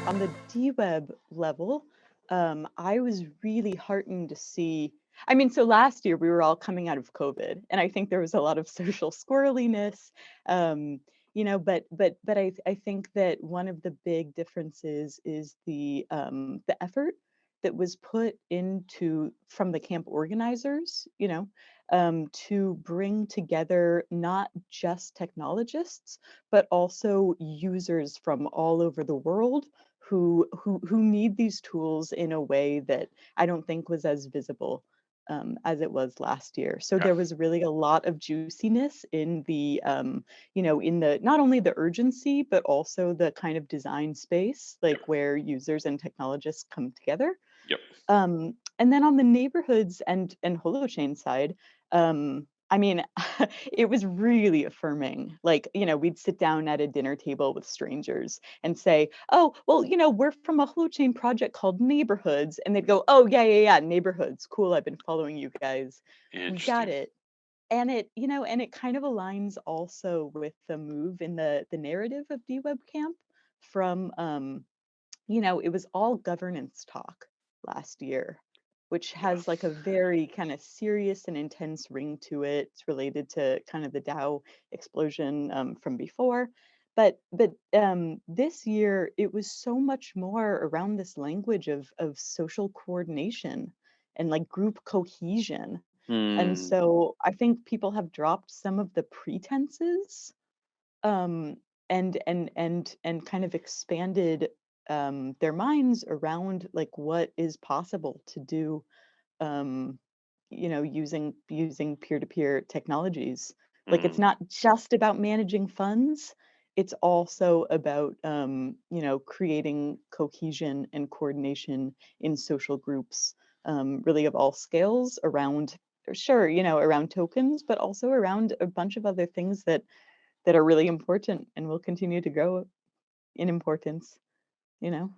On the DWeb level, I was really heartened to see. I mean, so last year we were all coming out of COVID, and I think there was a lot of social squirreliness, um, but I think that one of the big differences is the effort that was put into from the camp organizers, to bring together not just technologists, but also users from all over the world who need these tools in a way that I don't think was as visible as it was last year. So Yeah. there was really a lot of juiciness in in the not only the urgency, but also the kind of design space, Yep. like where users and technologists come together. Yep. And then on the neighborhoods and Holochain side, I mean, it was really affirming. Like, we'd sit down at a dinner table with strangers and say, "Oh, well, we're from a Holochain project called Neighborhoods," and they'd go, "Oh, yeah, yeah, yeah, Neighborhoods, cool. I've been following you guys. We got Interesting. it." And it kind of aligns also with the move in the narrative of DWeb Camp from it was all governance talk last year, which Yeah. has like a very kind of serious and intense ring to it. It's related to kind of the DAO explosion from before. But this year, it was so much more around this language of social coordination and like group cohesion. And Hmm. so I think people have dropped some of the pretenses um, and kind of expanded their minds around like what is possible to do, um, using peer-to-peer technologies. Like it's Hmm. not just about managing funds; it's also about creating cohesion and coordination in social groups, really of all scales around. Sure, around tokens, but also around a bunch of other things that are really important and will continue to grow in importance, you know?